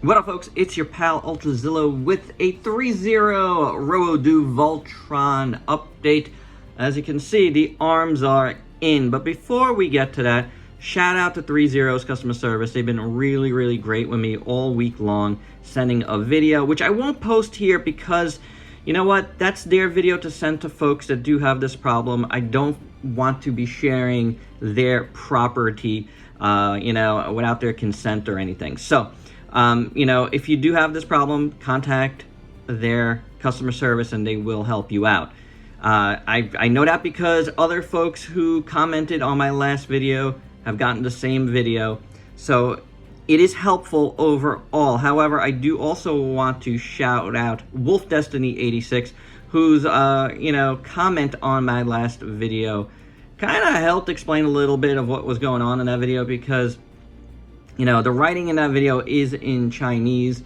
What up, folks? It's your pal Ultrazilla with a Threezero Voltron update. As you can see, the arms are in. But before we get to that, shout out to Threezero's customer service. They've been really great with me all week long, sending a video, which I won't post here because, you know what? That's their video to send to folks that do have this problem. I don't want to be sharing their property, without their consent or anything. So, if you do have this problem, contact their customer service and they will help you out. I know that because other folks who commented on my last video have gotten the same video. So it is helpful overall. However, I do also want to shout out Wolf Destiny 86, whose, comment on my last video kind of helped explain a little bit of what was going on in that video because the writing in that video is in Chinese,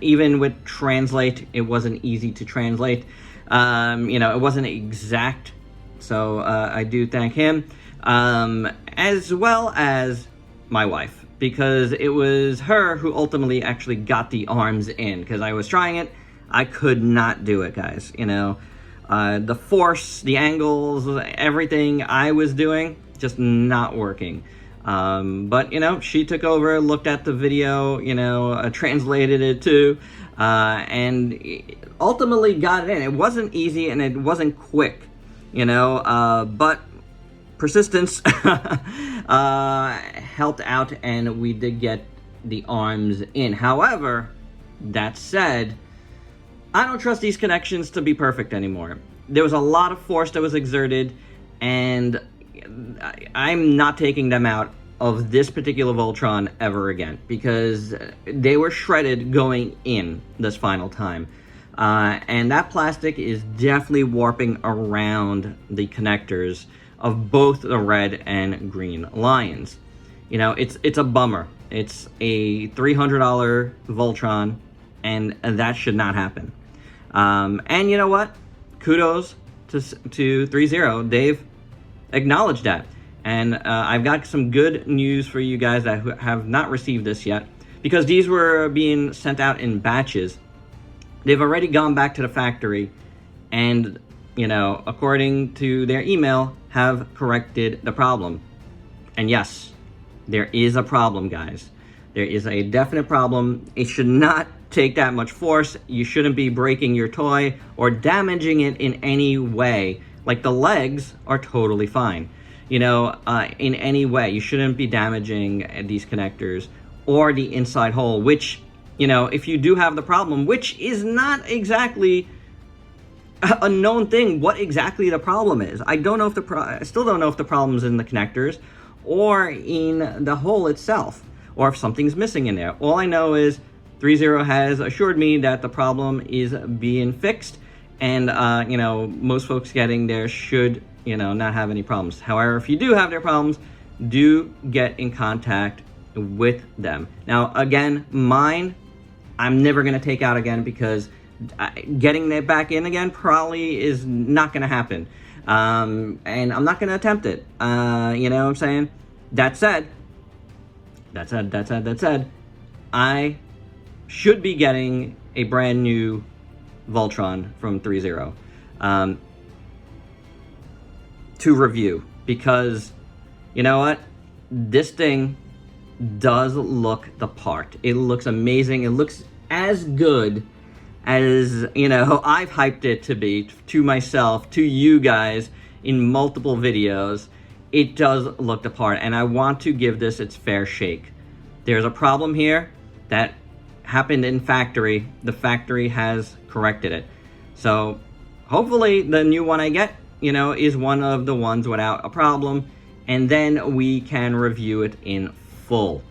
even with translate, it wasn't easy to translate. It wasn't exact, so I do thank him, as well as my wife, because it was her who ultimately actually got the arms in, because I was trying it, I could not do it, guys. The force, the angles, everything I was doing, just not working. But she took over, looked at the video, translated it too, and ultimately got it in. It wasn't easy and it wasn't quick, but persistence helped out and we did get the arms in. However, that said, I don't trust these connections to be perfect anymore. There was a lot of force that was exerted, and I'm not taking them out of this particular Voltron ever again because they were shredded going in this final time. And that plastic is definitely warping around the connectors of both the red and green lions. It's a bummer. It's a $300 Voltron, and that should not happen. And you know what? Kudos to Threezero. They've acknowledged that. And I've got some good news for you guys that have not received this yet, because these were being sent out in batches. They've already gone back to the factory and, according to their email, have corrected the problem. And yes, there is a problem, guys. There is a definite problem. It should not take that much force. You shouldn't be breaking your toy or damaging it in any way. Like the legs are totally fine. In any way, you shouldn't be damaging these connectors or the inside hole, which, if you do have the problem, which is not exactly a known thing, what exactly the problem is. I don't know if I still don't know if the problem's in the connectors or in the hole itself, or if something's missing in there. All I know is Threezero has assured me that the problem is being fixed, and most folks getting there should not have any problems. However, if you do have their problems, do get in contact with them. Now, again, mine, I'm never going to take out again because getting it back in again probably is not going to happen. And I'm not going to attempt it. You know what I'm saying? That said, I should be getting a brand new Voltron from Threezero to review, because you know what, this thing does look the part. It looks amazing. It looks as good as I've hyped it to be, to myself, to you guys in multiple videos. It does look the part, and I want to give this its fair shake. There's a problem here that happened in factory. The factory has corrected it, so hopefully the new one I get is one of the ones without a problem, and then we can review it in full.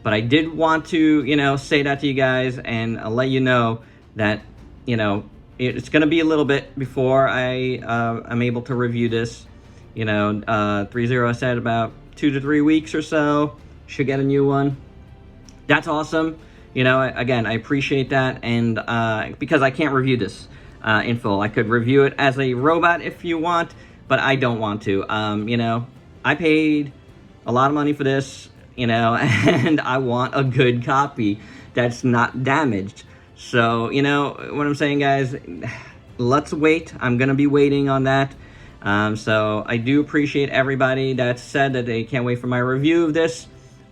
But I did want to say that to you guys and let you know that it's going to be a little bit before I'm able to review this. Threezero said about 2 to 3 weeks or so should get a new one. That's awesome. Again, I appreciate that, and because I can't review this in full. I could review it as a robot if you want, but I don't want to. I paid a lot of money for this. you know, and I want a good copy that's not damaged. So, you know what I'm saying, guys? Let's wait. I'm going to be waiting on that. So I do appreciate everybody that said that they can't wait for my review of this.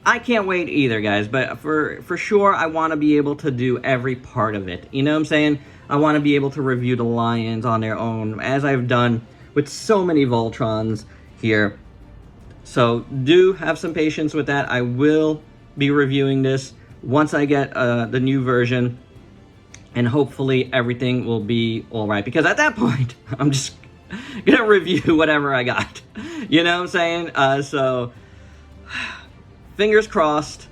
I can't wait either, guys, but for sure, I want to be able to do every part of it. You know what I'm saying? I want to be able to review the Lions on their own, as I've done with so many Voltrons here. So do have some patience with that. I will be reviewing this once I get the new version, and hopefully everything will be all right, because at that point, I'm just gonna review whatever I got. You know what I'm saying? So fingers crossed.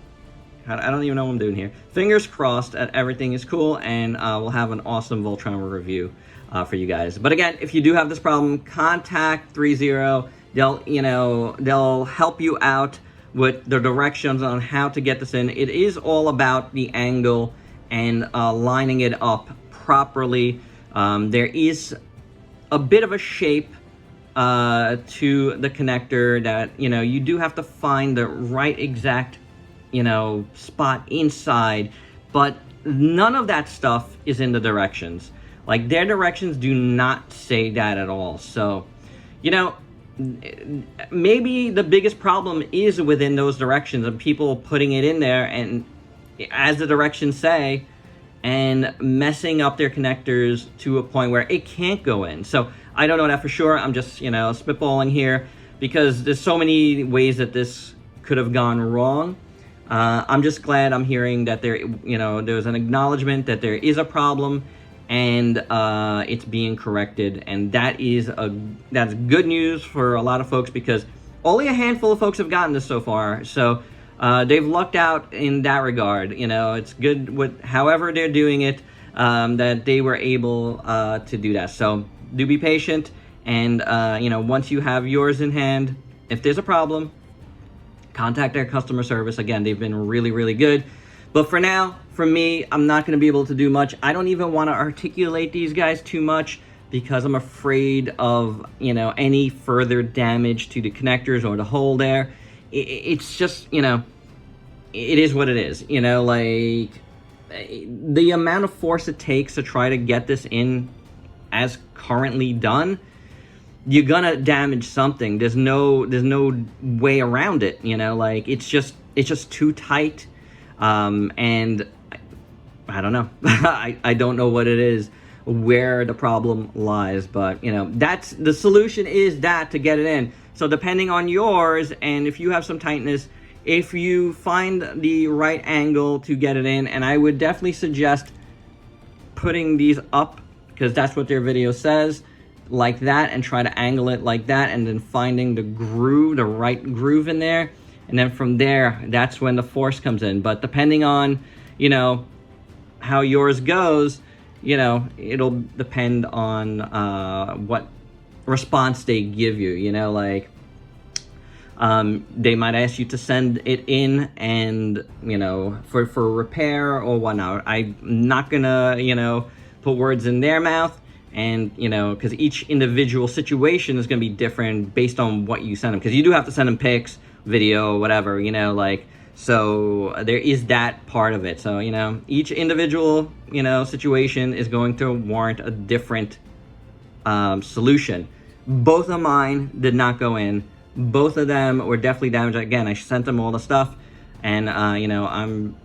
I don't even know what I'm doing here. Fingers crossed that everything is cool, and we'll have an awesome Voltron review for you guys. But again, if you do have this problem, contact Threezero. They'll help you out with the directions on how to get this in. It is all about the angle and lining it up properly. There is a bit of a shape to the connector that, you do have to find the right exact, spot inside, but none of that stuff is in the directions. Like, their directions do not say that at all. So, maybe the biggest problem is within those directions and people putting it in there and as the directions say, and messing up their connectors to a point where it can't go in. So I don't know that for sure. I'm just, spitballing here because there's so many ways that this could have gone wrong. I'm just glad I'm hearing that there's an acknowledgement that there is a problem and it's being corrected, and that's good news for a lot of folks, because only a handful of folks have gotten this so far. So they've lucked out in that regard. It's good with however they're doing it, that they were able to do that. So do be patient, and once you have yours in hand, if there's a problem, contact their customer service. Again, they've been really, really good. But for now, for me, I'm not going to be able to do much. I don't even want to articulate these guys too much because I'm afraid of, any further damage to the connectors or the hole there. It's just, it is what it is. Like, the amount of force it takes to try to get this in as currently done, you're gonna damage something. There's no way around it. Like, it's just too tight. And I don't know. I don't know what it is, where the problem lies, but that's the solution, is that to get it in. So depending on yours, and if you have some tightness, if you find the right angle to get it in, and I would definitely suggest putting these up, because that's what their video says, like that, and try to angle it like that, and then finding the right groove in there. And then from there, that's when the force comes in. But depending on, how yours goes, it'll depend on what response they give you. They might ask you to send it in and, for repair or whatnot. I'm not gonna, put words in their mouth. And, because each individual situation is going to be different based on what you send them. Because you do have to send them pics, video, whatever, so there is that part of it. So, each individual, situation is going to warrant a different solution. Both of mine did not go in. Both of them were definitely damaged. Again, I sent them all the stuff, and, I'm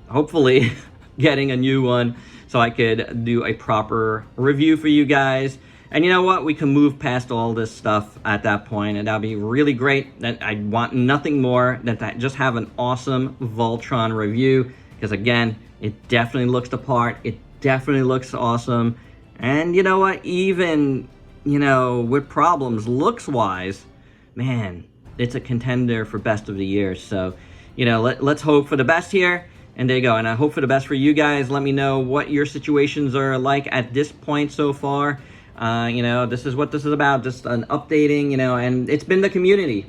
hopefully getting a new one so I could do a proper review for you guys. And you know what? We can move past all this stuff at that point, and that'll be really great. That I want nothing more than to just have an awesome Voltron review, because again, it definitely looks the part. It definitely looks awesome. And you know what? Even, with problems looks-wise, man, it's a contender for best of the year. So, let's hope for the best here. And there you go. And I hope for the best for you guys. Let me know what your situations are like at this point so far. This is what this is about, just an updating, and it's been the community.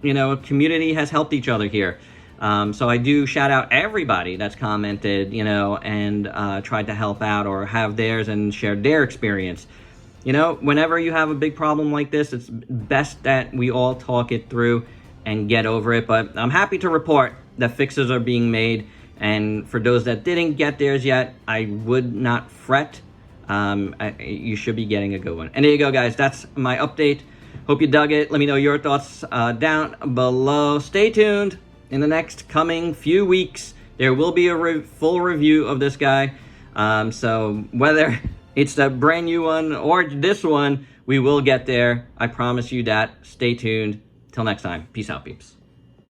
Community has helped each other here. So I do shout out everybody that's commented, and tried to help out or have theirs and shared their experience. Whenever you have a big problem like this, it's best that we all talk it through and get over it. But I'm happy to report that fixes are being made, and for those that didn't get theirs yet, I would not fret. You should be getting a good one. And there you go, guys. That's my update. Hope you dug it. Let me know your thoughts down below. Stay tuned. In the next coming few weeks, there will be a full review of this guy. So whether it's the brand new one or this one, we will get there. I promise you that. Stay tuned. Till next time. Peace out, peeps.